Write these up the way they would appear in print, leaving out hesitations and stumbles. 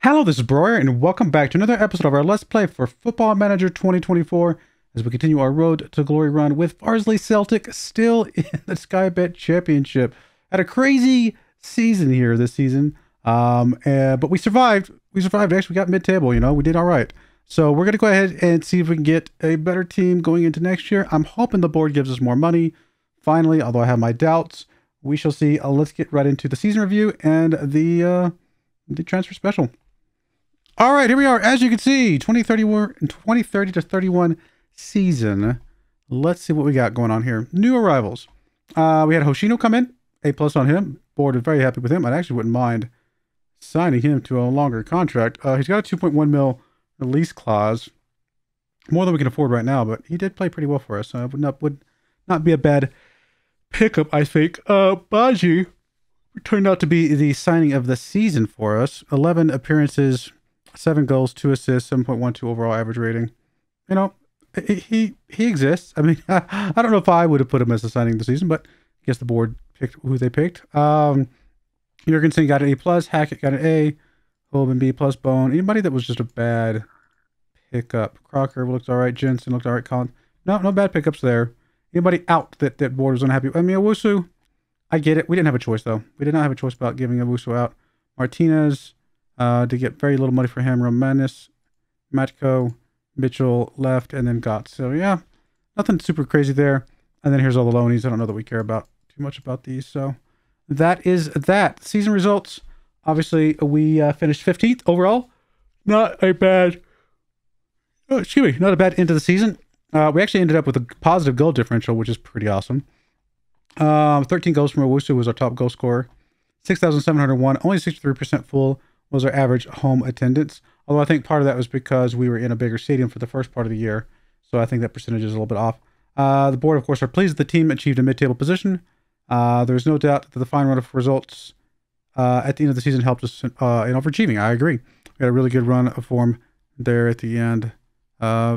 Hello, this is Broyar, and welcome back to another episode of our Let's Play for Football Manager 2024 as we continue our Road to Glory run with FARSLEY CELTIC still in the Sky Bet Championship. Had a crazy season here this season, but we survived. We survived. Actually, we got mid-table, we did all right. So we're going to go ahead and see if we can get a better team going into next year. I'm hoping the board gives us more money, finally, although I have my doubts. We shall see. Let's get right into the season review and the transfer special. All right, here we are. As you can see, 2030 to 31 season. Let's see what we got going on here. New arrivals. We had Hoshino come in. A+ on him. Board is very happy with him. I actually wouldn't mind signing him to a longer contract. He's got a 2.1 mil release clause. More than we can afford right now, but he did play pretty well for us. So it would not be a bad pickup, I think. Baji turned out to be the signing of the season for us. 11 appearances, 7 goals, 2 assists, 7.12 overall average rating. He exists. I mean, I don't know if I would have put him as the signing of the season, but I guess the board picked who they picked. Jurgensen got an A+, Hackett got an A, Holben B+, Bone. Anybody that was just a bad pickup. Crocker looked all right. Jensen looked all right. Colin. No bad pickups there. Anybody out that board was unhappy? I mean, Owusu, I get it. We didn't have a choice, though. We did not have a choice about giving Owusu out. Martinez, to get very little money for him. Romanis, Matko, Mitchell left, and then got. So, yeah, nothing super crazy there. And then here's all the loanies. I don't know that we care about too much about these. So that is that. Season results. Obviously, we finished 15th overall. Not a bad end of the season. We actually ended up with a positive goal differential, which is pretty awesome. 13 goals from Owusu was our top goal scorer. 6,701, only 63% full was our average home attendance. Although I think part of that was because we were in a bigger stadium for the first part of the year. So I think that percentage is a little bit off. The board, of course, are pleased the team achieved a mid-table position. There's no doubt that the fine run of results at the end of the season helped us in overachieving. I agree. We had a really good run of form there at the end.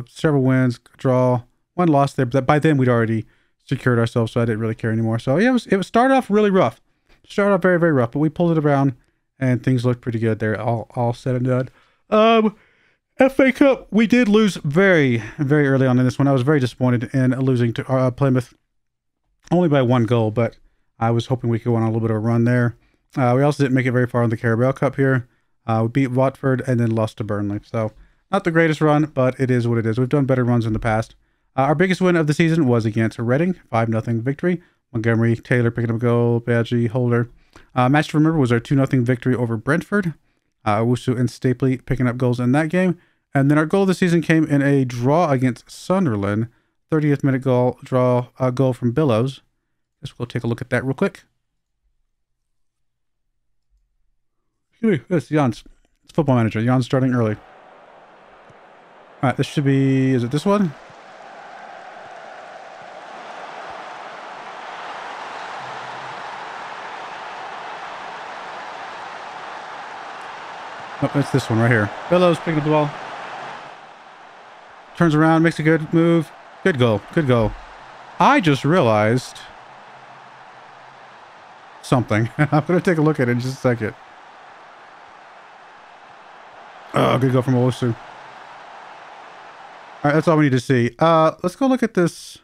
Several wins, draw, 1 loss there, but by then we'd already secured ourselves, so I didn't really care anymore. So yeah, it was started off really rough. Started off very, very rough, but we pulled it around and things looked pretty good there, all said and done. FA Cup, we did lose very, very early on in this one. I was very disappointed in losing to Plymouth only by 1 goal, but I was hoping we could go on a little bit of a run there. We also didn't make it very far in the Carabao Cup here. We beat Watford and then lost to Burnley. So not the greatest run, but it is what it is. We've done better runs in the past. Our biggest win of the season was against Reading, 5-0 victory. Montgomery, Taylor picking up a goal, Badgie, Holder. Match to remember was our 2-0 victory over Brentford. Owusu and Stapley picking up goals in that game. And then our goal of the season came in a draw against Sunderland. 30th minute goal, a goal from Billows. Guess we'll take a look at that real quick. Yes, Jan's. It's Football Manager. Jan's starting early. All right, this should be... Is it this one? Oh, it's this one right here. Billows picking up the ball. Turns around, makes a good move. Good goal. Good goal. I just realized something. I'm going to take a look at it in just a second. Oh, good goal from Owusu. All right, that's all we need to see. Let's go look at this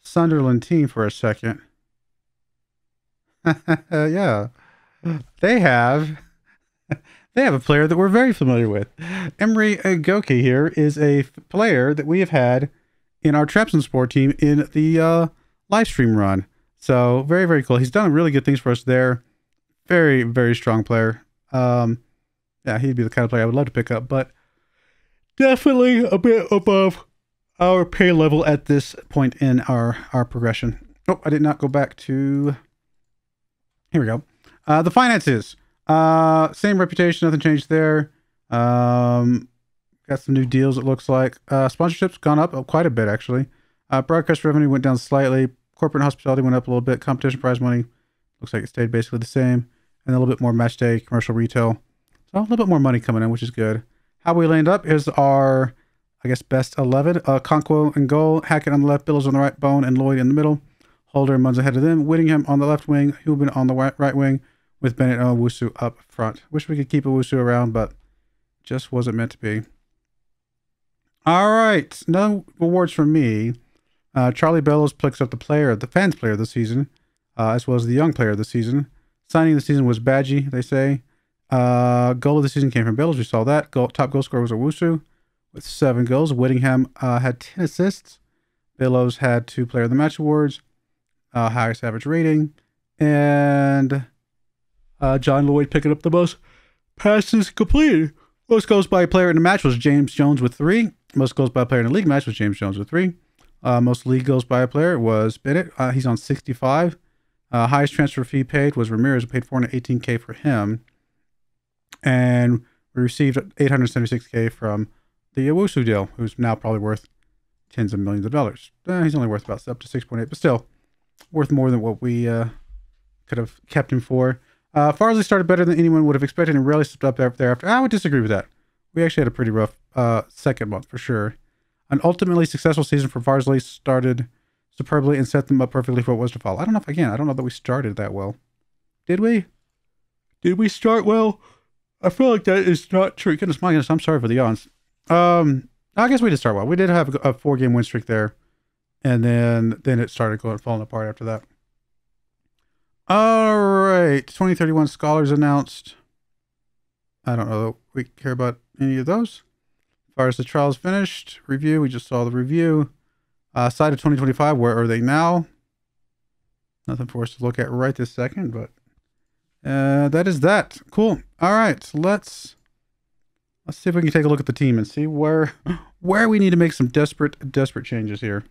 Sunderland team for a second. Yeah. They have a player that we're very familiar with. Emery Goki here is a player that we have had in our Trabzonspor team in the live stream run. So very, very cool. He's done really good things for us there. Very, very strong player. Yeah, he'd be the kind of player I would love to pick up, but definitely a bit above our pay level at this point in our progression. Oh, I did not go back to... Here we go. The finances. Same reputation, nothing changed there. Got some new deals, it looks like. Sponsorships gone up quite a bit, actually. Broadcast revenue went down slightly. Corporate hospitality went up a little bit. Competition prize money looks like it stayed basically the same. And a little bit more match day, commercial retail. So a little bit more money coming in, which is good. How we land up is our, I guess, best 11. Conquo in goal. Hackett on the left, Billows on the right, Bone and Lloyd in the middle. Holder and Munz ahead of them. Whittingham on the left wing. Huben on the right wing. With Bennett and Owusu up front. Wish we could keep Owusu around, but Just wasn't meant to be. All right. No awards from me. Charlie Bellows picks up the fans player of the season, as well as the young player of the season. Signing of the season was Badgie, they say. Goal of the season came from Bellows. We saw that. Top goal scorer was Owusu with 7 goals. Whittingham had 10 assists. Bellows had 2 player of the match awards, highest average rating. And John Lloyd picking up the most passes completed. Most goals by a player in the match was James Jones with 3. Most goals by a player in a league match was James Jones with 3. Most league goals by a player was Bennett. He's on 65. Highest transfer fee paid was Ramirez, who paid $418K for him. And we received $876K from the Owusu deal, who's now probably worth tens of millions of dollars. He's only worth about up to 6.8, but still worth more than what we could have kept him for. Farsley started better than anyone would have expected and rarely stepped up thereafter. I would disagree with that. We actually had a pretty rough second month for sure. An ultimately successful season for Farsley started superbly and set them up perfectly for what was to follow. I don't know that we started that well. Did we? Did we start well? I feel like that is not true. Goodness my goodness, I'm sorry for the yawns. I guess we did start well. We did have a 4-game win streak there, and then it started falling apart after that. All right, 2031 scholars announced. I don't know that we care about any of those. As far as the trials finished, review, we just saw the review. Side of 2025, where are they now? Nothing for us to look at right this second, but that is that. Cool. All right, let's see if we can take a look at the team and see where we need to make some desperate changes here.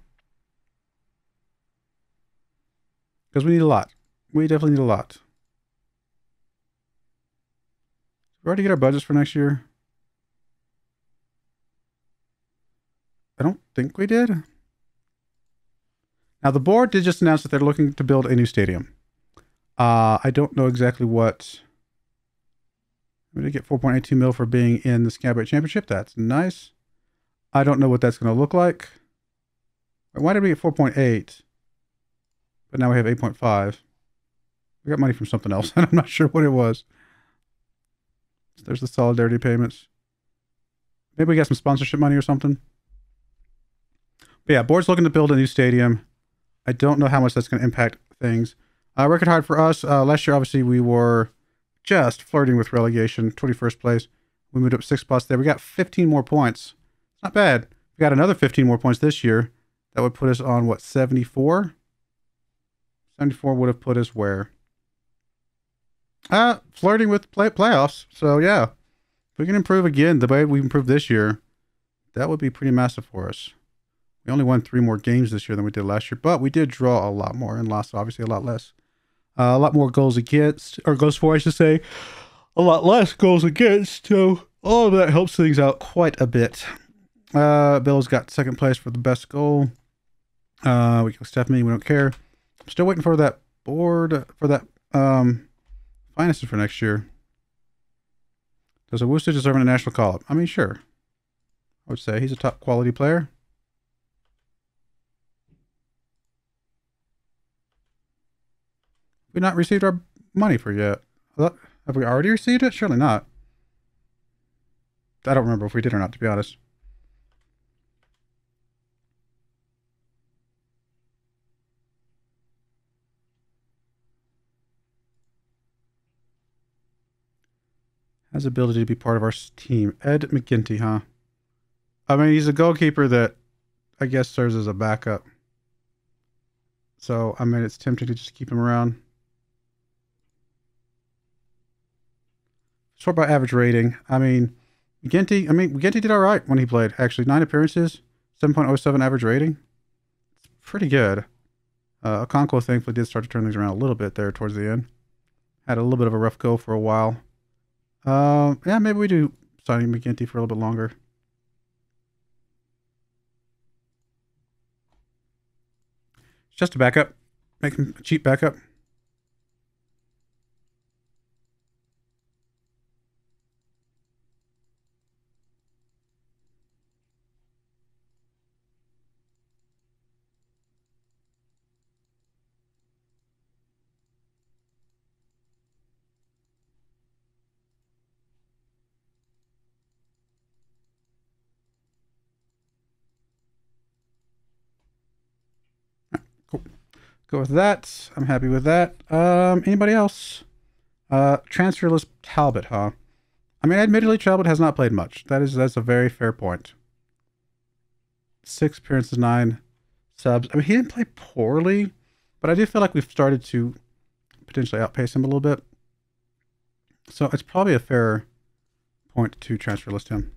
Because we need a lot. We definitely need a lot. We already get our budgets for next year. I don't think we did. Now, the board did just announce that they're looking to build a new stadium. I don't know exactly what. We did get 4.82 mil for being in the Scabbard Championship. That's nice. I don't know what that's going to look like. Why did we get 4.8? But now we have 8.5. We got money from something else, and I'm not sure what it was. So there's the solidarity payments. Maybe we got some sponsorship money or something. But yeah, board's looking to build a new stadium. I don't know how much that's going to impact things. Record hard for us. Last year, obviously, we were just flirting with relegation, 21st place. We moved up 6 spots there. We got 15 more points. It's not bad. We got another 15 more points this year. That would put us on, what, 74? 74 would have put us where? Flirting with playoffs. So, yeah. If we can improve again the way we improved this year, that would be pretty massive for us. We only won 3 more games this year than we did last year, but we did draw a lot more and lost, obviously, a lot less. A lot more goals against, or goals for, I should say. A lot less goals against, so all of that helps things out quite a bit. Bill's got 2nd place for the best goal. We got Stephanie, we don't care. I'm still waiting for that board, for that finances for next year. Does Owusu deserve a national call-up? I mean, sure. I would say he's a top quality player. We've not received our money for yet. Have we already received it? Surely not. I don't remember if we did or not, to be honest. Has ability to be part of our team. Ed McGinty, huh? I mean, he's a goalkeeper that I guess serves as a backup. So, I mean, it's tempting to just keep him around. Sort by average rating. I mean, McGinty did all right when he played. Actually, 9 appearances, 7.07 average rating. It's pretty good. Okonkwo thankfully did start to turn things around a little bit there towards the end. Had a little bit of a rough go for a while. Yeah, maybe we do sign McGinty for a little bit longer. It's just a backup. Make him a cheap backup. Go with that. I'm happy with that. Anybody else? Transfer list Talbot, huh? I mean, admittedly, Talbot has not played much. That's a very fair point. 6 appearances, 9 subs. I mean, he didn't play poorly, but I do feel like we've started to potentially outpace him a little bit. So it's probably a fair point to transfer list him.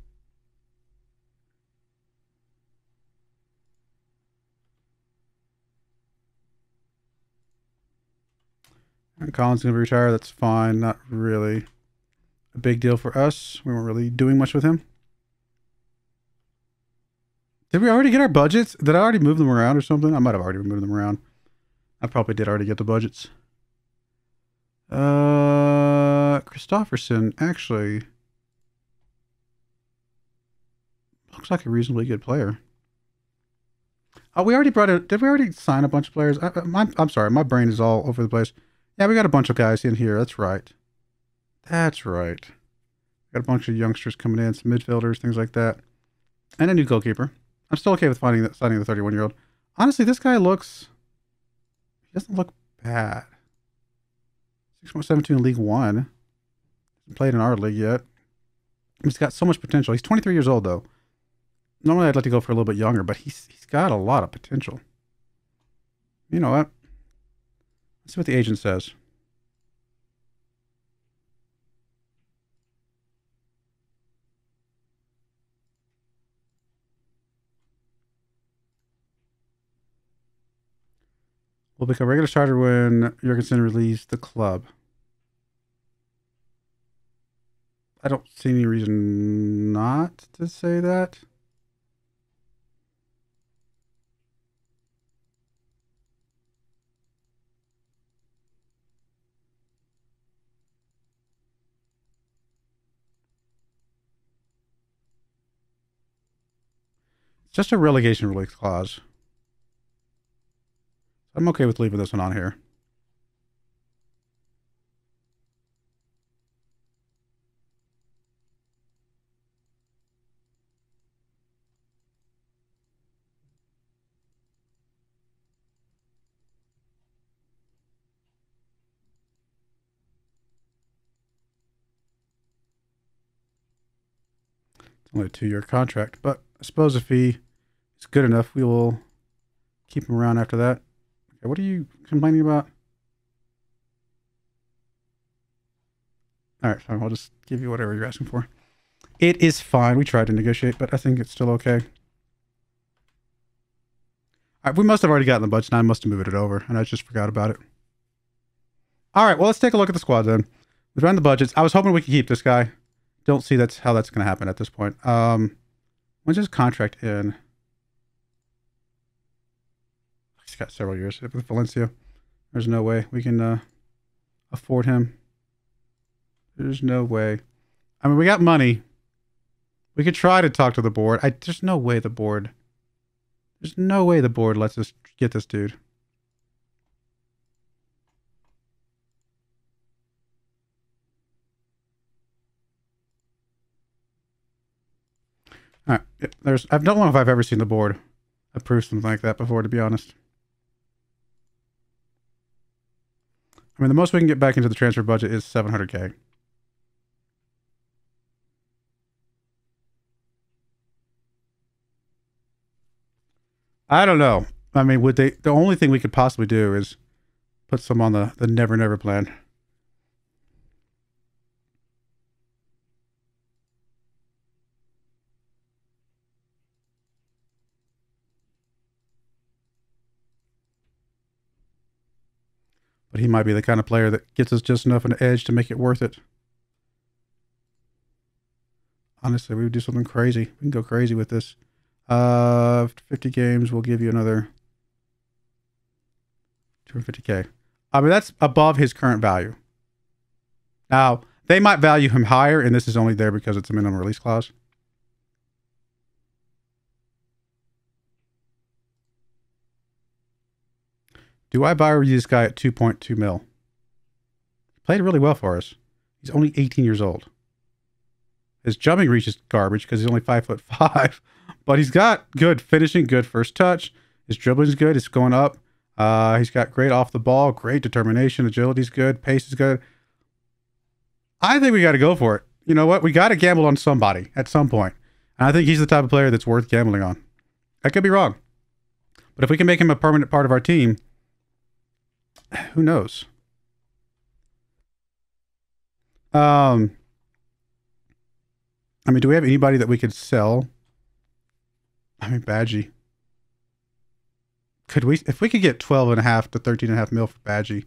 And Colin's going to retire. That's fine. Not really a big deal for us. We weren't really doing much with him. Did we already get our budgets? Did I already move them around or something? I might have already moved them around. I probably did already get the budgets. Christofferson actually looks like a reasonably good player. Oh, we already brought it. Did we already sign a bunch of players? I'm sorry, my brain is all over the place. Yeah, we got a bunch of guys in here. That's right. That's right. Got a bunch of youngsters coming in, some midfielders, things like that, and a new goalkeeper. I'm still okay with signing the 31-year-old. Honestly, this guy looks. He doesn't look bad. 6.72 in League One. Hasn't played in our league yet. He's got so much potential. He's 23 years old though. Normally I'd like to go for a little bit younger, but he's got a lot of potential. You know what? Let's see what the agent says. Will become a regular starter when Jurgensen relieves the club. I don't see any reason not to say that. It's just a relegation release clause. I'm okay with leaving this one on here. It's only a 2-year contract, but I suppose if he is good enough, we will keep him around after that. Okay, what are you complaining about? All right, fine. I'll just give you whatever you're asking for. It is fine. We tried to negotiate, but I think it's still okay. All right, we must have already gotten the budget, and I must have moved it over, and I just forgot about it. All right, well, let's take a look at the squad then. We've run the budgets. I was hoping we could keep this guy. Don't see how that's going to happen at this point. When's his contract in? He's got several years with Valencia. There's no way we can afford him. There's no way. I mean, we got money. We could try to talk to the board. There's no way the board. There's no way the board lets us get this dude. All right. I don't know if I've ever seen the board approve something like that before, to be honest. I mean, the most we can get back into the transfer budget is 700K. I don't know. I mean, the only thing we could possibly do is put some on the never never plan. But he might be the kind of player that gets us just enough an edge to make it worth it. Honestly, we would do something crazy. We can go crazy with this. 50 games will give you another 250K. I mean, that's above his current value. Now, they might value him higher, and this is only there because it's a minimum release clause. Do I buy or use this guy at 2.2 mil? He played really well for us. He's only 18 years old. His jumping reach is garbage because he's only 5'5", but he's got good finishing, good first touch. His dribbling is good. It's going up. He's got great off the ball, great determination, agility's good, pace is good. I think we got to go for it. You know what? We got to gamble on somebody at some point. And I think he's the type of player that's worth gambling on. I could be wrong. But if we can make him a permanent part of our team, who knows? I mean, do we have anybody that we could sell? I mean, Badgie. Could we, if we could get 12.5 to 13.5 mil for Badgie,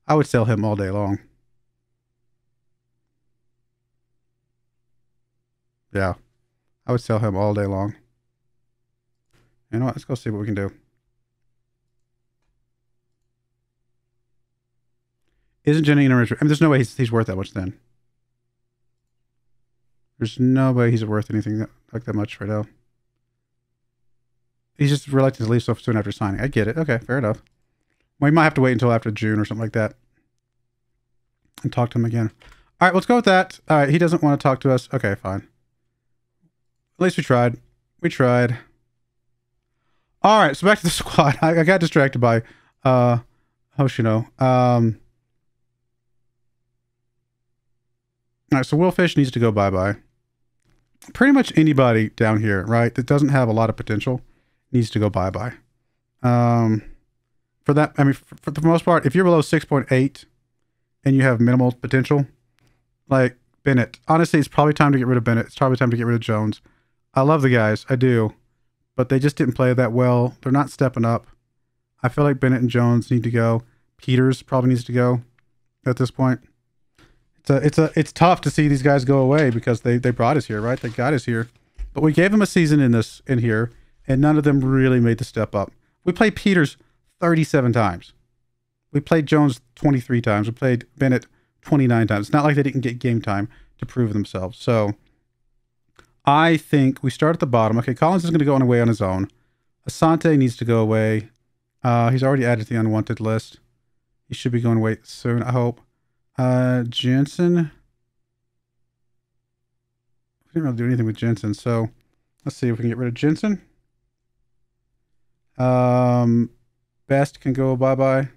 I would sell him all day long. Yeah, I would sell him all day long. You know what? Let's go see what we can do. Isn't Jenny enriched? I mean, there's no way he's worth that much then. There's no way he's worth anything like that much right now. He's just reluctant to leave so soon after signing. I get it. Okay, fair enough. We might have to wait until after June or something like that and talk to him again. All right, let's go with that. All right, he doesn't want to talk to us. Okay, fine. At least we tried. We tried. All right, so back to the squad. I got distracted by Hoshino. All right, so Willfish needs to go bye-bye. Pretty much anybody down here, right, that doesn't have a lot of potential needs to go bye-bye. For that, I mean, for the most part, if you're below 6.8 and you have minimal potential, like Bennett, honestly, it's probably time to get rid of Bennett. It's probably time to get rid of Jones. I love the guys. I do. But they just didn't play that well. They're not stepping up. I feel like Bennett and Jones need to go. Peters probably needs to go at this point. It's tough to see these guys go away because they brought us here, right? They got us here. But we gave them a season in here, and none of them really made the step up. We played Peters 37 times. We played Jones 23 times. We played Bennett 29 times. It's not like they didn't get game time to prove themselves. So I think we start at the bottom. Okay, Collins is going to go away on his own. Asante needs to go away. He's already added to the unwanted list. He should be going away soon, I hope. Jensen. We didn't really do anything with Jensen, so let's see if we can get rid of Jensen. Best can go bye-bye.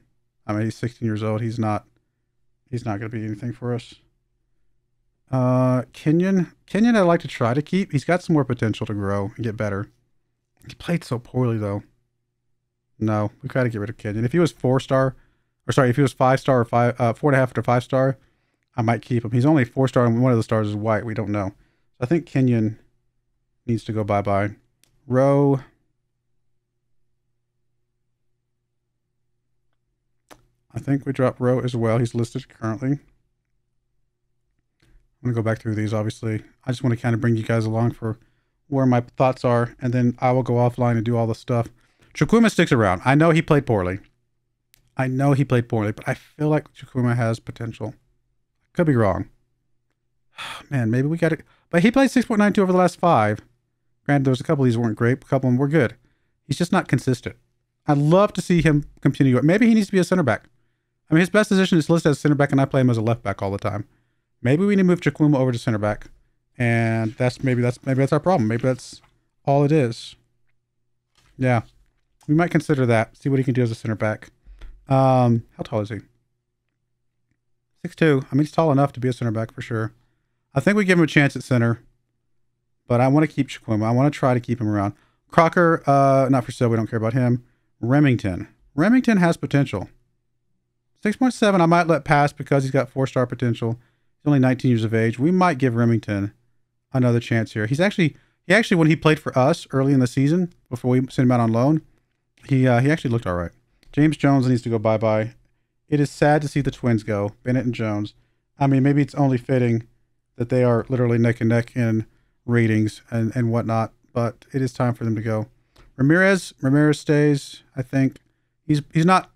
I mean, he's 16 years old. He's not going to be anything for us. Kenyon I'd like to try to keep. He's got some more potential to grow and get better. He played so poorly though. No, we've got to get rid of Kenyon. If he was 4-star, or sorry, if he was 5-star or 4.5 to 5-star, I might keep him. He's only 4-star and one of the stars is white. We don't know. So I think Kenyon needs to go bye-bye. Rowe. I think we drop Rowe as well. He's listed currently. I'm going to go back through these, obviously. I just want to kind of bring you guys along for where my thoughts are, and then I will go offline and do all the stuff. Chukwuma sticks around. I know he played poorly. But I feel like Chukwuma has potential. Could be wrong. Man, maybe we got to... But he played 6.92 over the last 5. Granted, there was a couple of these weren't great. A couple of them were good. He's just not consistent. I'd love to see him continue. Maybe he needs to be a center back. I mean, his best position is listed as center back, and I play him as a left back all the time. Maybe we need to move Chukwuma over to center back, and maybe that's our problem. Maybe that's all it is. Yeah, we might consider that. See what he can do as a center back. How tall is he? 6'2". I mean, he's tall enough to be a center back for sure. I think we give him a chance at center, but I want to keep Chukwuma. I want to try to keep him around. Crocker, not for sale. We don't care about him. Remington has potential. 6.7 I might let pass because he's got 4-star potential. He's only 19 years of age. We might give Remington another chance here. He actually, when he played for us early in the season, before we sent him out on loan, he actually looked all right. James Jones needs to go bye-bye. It is sad to see the twins go, Bennett and Jones. I mean, maybe it's only fitting that they are literally neck and neck in ratings and whatnot, but it is time for them to go. Ramirez stays. I think he's not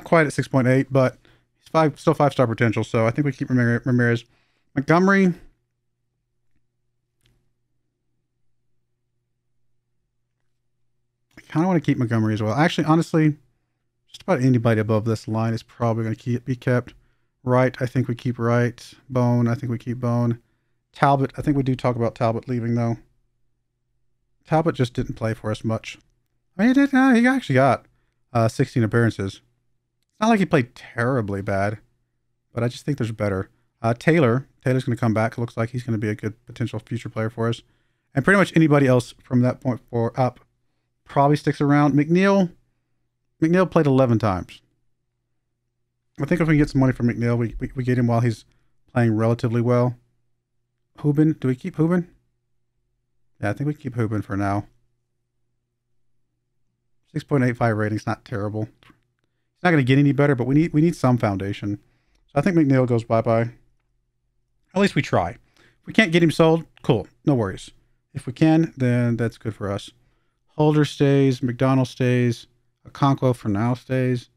quite at 6.8, but he's still 5-star potential. So I think we keep Ramirez. Montgomery. I kind of want to keep Montgomery as well. Actually, honestly, just about anybody above this line is probably going to be kept. Wright, I think we keep Wright. Bone, I think we keep Bone. Talbot, I think we do talk about Talbot leaving though. Talbot just didn't play for us much. I mean, he actually got 16 appearances. It's not like he played terribly bad, but I just think there's better. Taylor's going to come back. It looks like he's going to be a good potential future player for us. And pretty much anybody else from that point forward up probably sticks around. McNeil played 11 times. I think if we can get some money from McNeil, we get him while he's playing relatively well. Hubin, do we keep Hubin? Yeah, I think we keep Hubin for now. 6.85 rating's not terrible. It's not going to get any better, but we need some foundation. So I think McNeil goes bye-bye. At least we try. If we can't get him sold, cool. No worries. If we can, then that's good for us. Holder stays. McDonald stays. Okonkwo for now stays.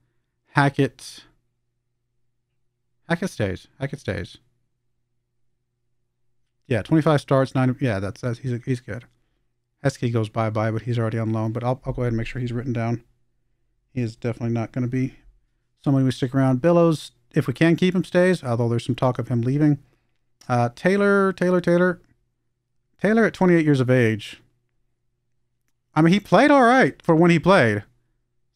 Hackett stays. Hackett stays. Yeah, 25 starts, 9. Yeah, he's good. Heskey goes bye-bye, but he's already on loan. But I'll go ahead and make sure he's written down. He is definitely not going to be somebody we stick around. Billows, if we can keep him, stays, although there's some talk of him leaving. Taylor at 28 years of age. I mean, he played all right for when he played.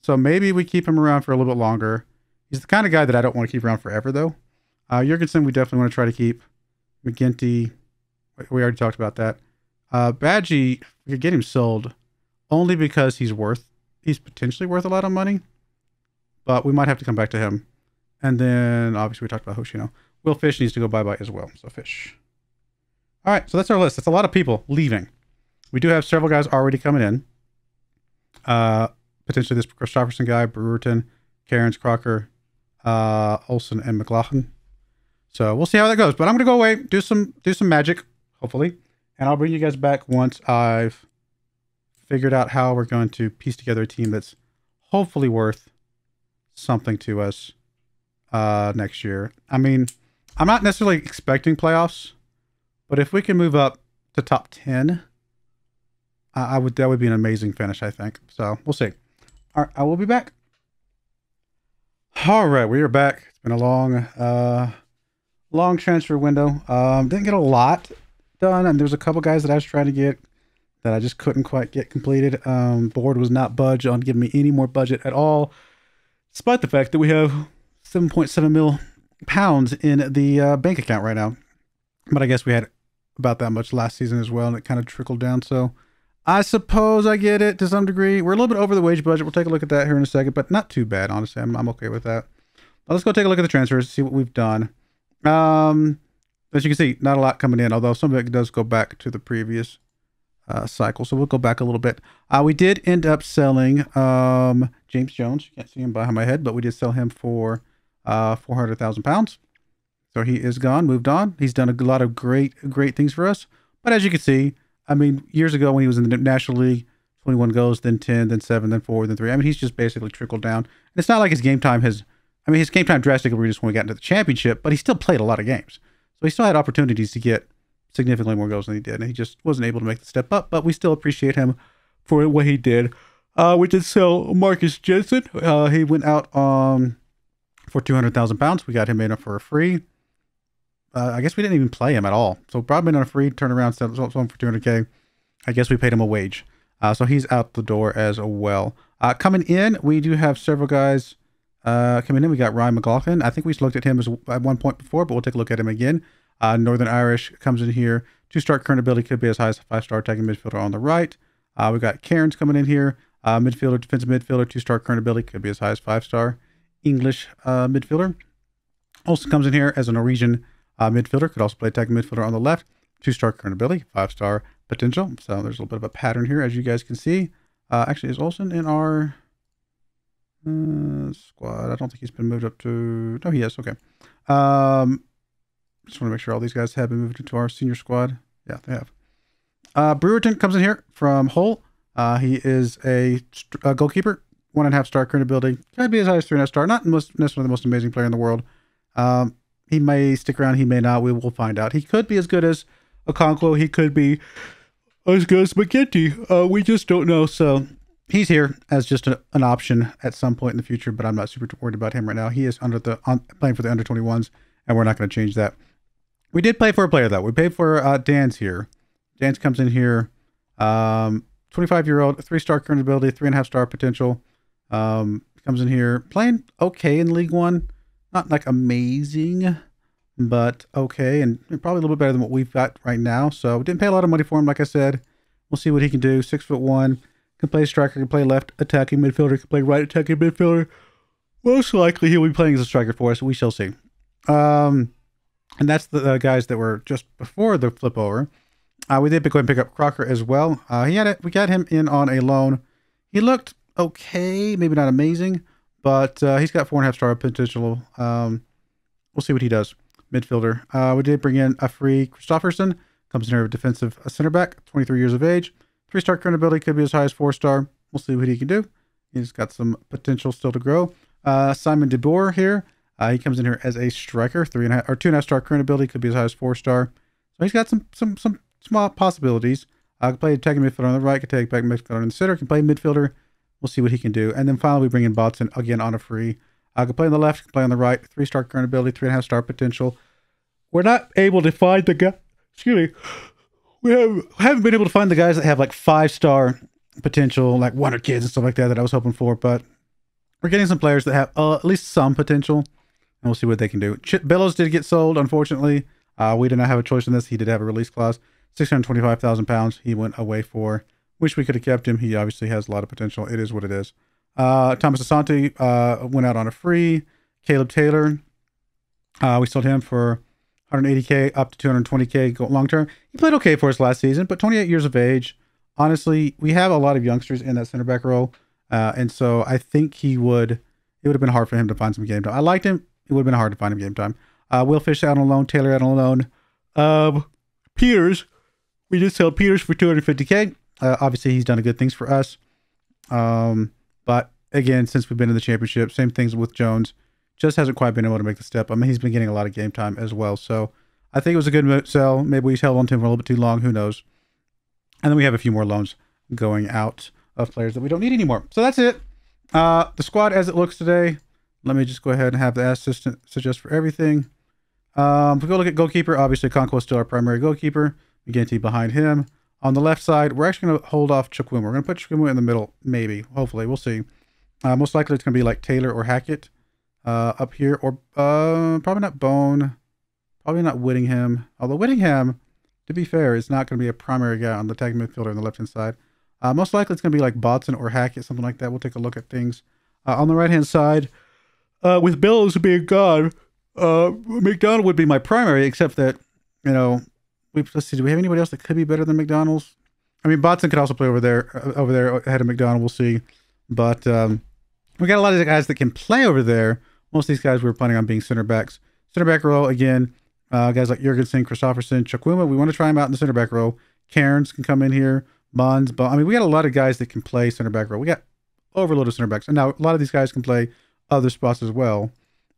So maybe we keep him around for a little bit longer. He's the kind of guy that I don't want to keep around forever, though. Jurgensen, we definitely want to try to keep. McGinty, we already talked about that. Badgie, we could get him sold only because he's potentially worth a lot of money, but we might have to come back to him. And then obviously we talked about Hoshino. Will Fish needs to go bye-bye as well. So Fish. All right. So that's our list. That's a lot of people leaving. We do have several guys already coming in. Potentially this Christopherson guy, Brewerton, Cairns, Crocker, Olsen, and McLaughlin. So we'll see how that goes, but I'm going to go away, do some magic, hopefully. And I'll bring you guys back once I've figured out how we're going to piece together a team that's hopefully worth something to us next year. I mean, I'm not necessarily expecting playoffs, but if we can move up to top 10, that would be an amazing finish, I think. So we'll see. All right, I will be back. All right, we are back. It's been a long transfer window. Didn't get a lot done, and there's a couple guys that I was trying to get that I just couldn't quite get completed. Board was not budge on giving me any more budget at all, despite the fact that we have 7.7 mil pounds in the bank account right now. But I guess we had about that much last season as well, and it kind of trickled down. So I suppose I get it to some degree. We're a little bit over the wage budget. We'll take a look at that here in a second, but not too bad, honestly. I'm okay with that. But let's go take a look at the transfers, see what we've done. As you can see, not a lot coming in, although some of it does go back to the previous cycle. So we'll go back a little bit. We did end up selling James Jones. You can't see him behind my head, but we did sell him for 400,000 pounds. So he is gone, moved on. He's done a lot of great things for us. But as you can see, I mean, years ago when he was in the National League, 21 goals, then 10, then 7, then 4, then 3. I mean, he's just basically trickled down. And it's not like his game time drastically reduced when we got into the championship, but he still played a lot of games. So he still had opportunities to get significantly more goals than he did, and he just wasn't able to make the step up, but we still appreciate him for what he did. We did sell Marcus Jensen. He went out for 200,000 pounds. We got him in for a free. I guess we didn't even play him at all. So brought him in on a free, turnaround, sold him for 200K. I guess we paid him a wage. So he's out the door as well. Coming in, we do have several guys coming in. We got Ryan McLaughlin. I think we looked at him at one point before, but we'll take a look at him again. Northern Irish comes in here. 2-star current ability, could be as high as a 5-star attacking midfielder on the right. We got Cairns coming in here. Midfielder, defensive midfielder, 2-star current ability, could be as high as 5-star. English midfielder. Also comes in here as a Norwegian midfielder, could also play attacking midfielder on the left. 2-star current ability, 5-star potential. So there's a little bit of a pattern here, as you guys can see. Actually, is Olsen in our squad? I don't think he's been moved up to... No, he is. Okay. Just want to make sure all these guys have been moved into our senior squad. Yeah, they have. Brewerton comes in here from Hull. He is a goalkeeper, 1.5-star current ability. Could be as high as 3.5-star. Not necessarily the most amazing player in the world. He may stick around. He may not. We will find out. He could be as good as Okonkwo. He could be as good as McGinty. We just don't know. So he's here as just an option at some point in the future, but I'm not super worried about him right now. He is playing for the under-21s, and we're not going to change that. We did pay for a player, though. We paid for Dan's here. Dan's comes in here. 25-year-old, 3-star current ability, 3.5-star potential. comes in here playing okay in League One. Not like amazing, but okay. And probably a little bit better than what we've got right now. So we didn't pay a lot of money for him. Like I said, we'll see what he can do. 6'1", can play striker, can play left attacking midfielder, can play right attacking midfielder. Most likely he'll be playing as a striker for us. We shall see. And that's the guys that were just before the flip over. We did go ahead and pick up Crocker as well. We got him in on a loan. He looked okay, maybe not amazing, but he's got 4.5 star potential. We'll see what he does. Midfielder. We did bring in a free Christofferson. Comes in here with defensive center back, 23 years of age. 3-star current ability, could be as high as 4-star. We'll see what he can do. He's got some potential still to grow. Simon De Boer here. He comes in here as a striker, 2.5 star current ability, could be as high as 4-star. So he's got some small possibilities. Can play attacking midfielder on the right, can take back midfielder in the center, can play midfielder. We'll see what he can do. And then finally, we bring in Buxton again on a free. Can play on the left, can play on the right. 3-star current ability, 3.5 star potential. We're not able to find the guy. Excuse me. We haven't been able to find the guys that have like 5-star potential, like Wonder Kids and stuff like that I was hoping for. But we're getting some players that have at least some potential, and we'll see what they can do. Chip Billows did get sold, unfortunately. We did not have a choice in this. He did have a release clause. £625,000 he went away for. Wish we could have kept him. He obviously has a lot of potential. It is what it is. Thomas Asante went out on a free. Caleb Taylor, we sold him for 180K up to 220K long term. He played okay for us last season, but 28 years of age. Honestly, we have a lot of youngsters in that center back role, and so I think it would have been hard for him to find some game time. I liked him. It would have been hard to find him game time. Will Fish out on loan. Taylor out on loan. Peters, we just sell Peters for 250K. Obviously, he's done good things for us. But again, since we've been in the championship, same things with Jones. Just hasn't quite been able to make the step. I mean, he's been getting a lot of game time as well. So I think it was a good sell. Maybe we held on to him for a little bit too long. Who knows? And then we have a few more loans going out of players that we don't need anymore. So that's it. The squad as it looks today. Let me just go ahead and have the assistant suggest for everything. If we go look at goalkeeper, obviously Conquo is still our primary goalkeeper. McGinty behind him. On the left side, we're actually going to hold off Chukwuma. We're going to put Chukwuma in the middle, maybe. Hopefully, we'll see. Most likely it's going to be like Taylor or Hackett up here. Or probably not Bone. Probably not Whittingham. Although Whittingham, to be fair, is not going to be a primary guy on the tag midfielder on the left-hand side. Most likely it's going to be like Bodson or Hackett, something like that. We'll take a look at things. On the right-hand side, with Billows being gone, McDonald would be my primary, except that, you know, let's see, do we have anybody else that could be better than McDonald's? I mean, Bodson could also play over there ahead of McDonald. We'll see. But we got a lot of guys that can play over there. Most of these guys we were planning on being center backs. Center back row, again, guys like Jurgensen, Christofferson, Chukwuma. We want to try them out in the center back row. Cairns can come in here. Mons. I mean, we got a lot of guys that can play center back row. We got overload of center backs. And now a lot of these guys can play other spots as well.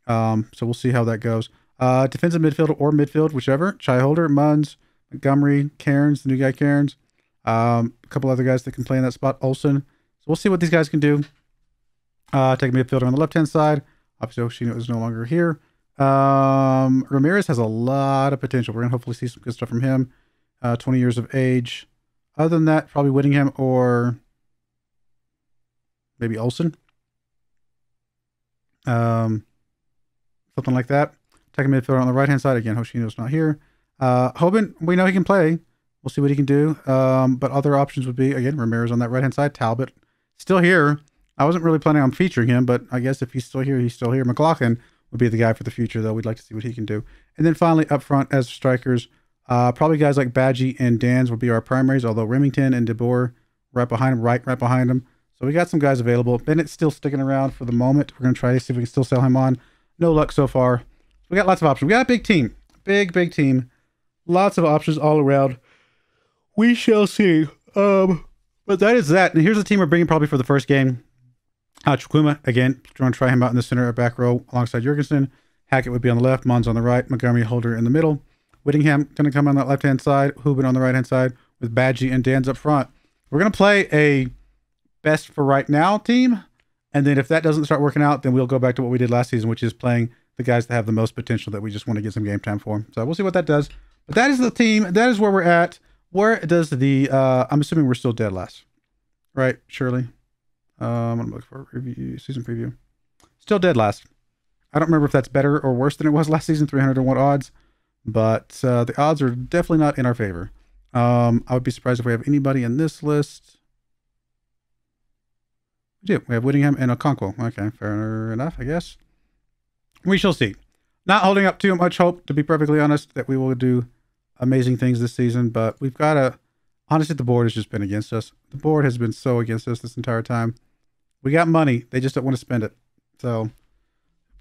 So we'll see how that goes. Defensive midfield or midfield, whichever. Chaiholder, Mons, Montgomery, Cairns, the new guy Cairns. A couple other guys that can play in that spot. Olsen. So we'll see what these guys can do. Take a midfielder on the left-hand side. Obviously, Oshino is no longer here. Ramirez has a lot of potential. We're going to hopefully see some good stuff from him. 20 years of age. Other than that, probably Whittingham or maybe Olsen. Something like that. Take a midfielder on the right-hand side. Again, Hoshino's not here. Hoban, we know he can play. We'll see what he can do. But other options would be, again, Ramirez on that right-hand side. Talbot, still here. I wasn't really planning on featuring him, but I guess if he's still here, he's still here. McLaughlin would be the guy for the future, though. We'd like to see what he can do. And then finally, up front as strikers, probably guys like Badgie and Dans would be our primaries, although Remington and DeBoer right behind him, right behind him. So we got some guys available. Bennett's still sticking around for the moment. We're going to try to see if we can still sell him on. No luck so far. So we got lots of options. We got a big team. Big team. Lots of options all around. We shall see. But that is that. And here's the team we're bringing probably for the first game. Chukwuma, again, going to try him out in the center or back row alongside Jurgensen. Hackett would be on the left. Mons on the right. Montgomery Holder in the middle. Whittingham going to come on that left-hand side. Hubin on the right-hand side with Badgie and Dans up front. We're going to play a best for right now team. And then if that doesn't start working out, then we'll go back to what we did last season, which is playing the guys that have the most potential that we just want to get some game time for. So we'll see what that does. But that is the team. That is where we're at. Where does the, I'm assuming we're still dead last. Right, Shirley? I'm looking for a review, season preview. Still dead last. I don't remember if that's better or worse than it was last season, 301 odds, but the odds are definitely not in our favor. I would be surprised if we have anybody in this list. We do. We have Whittingham and Okonkwo. Okay, fair enough, I guess. We shall see. Not holding up too much hope, to be perfectly honest, that we will do amazing things this season, but we've got to... Honestly, the board has just been against us. The board has been so against us this entire time. We got money. They just don't want to spend it. So,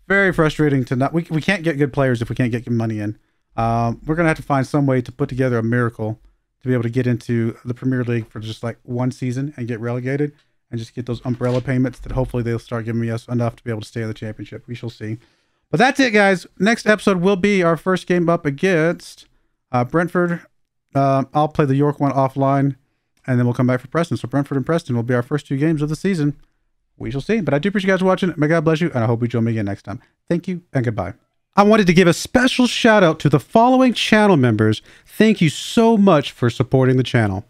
very frustrating to not... We can't get good players if we can't get good money in. We're going to have to find some way to put together a miracle to be able to get into the Premier League for just like one season and get relegated and just get those umbrella payments that hopefully they'll start giving us enough to be able to stay in the championship. We shall see. But that's it, guys. Next episode will be our first game up against Brentford. I'll play the York one offline, and then we'll come back for Preston. So Brentford and Preston will be our first 2 games of the season. We shall see. But I do appreciate you guys watching. May God bless you, and I hope you join me again next time. Thank you, and goodbye. I wanted to give a special shout out to the following channel members. Thank you so much for supporting the channel.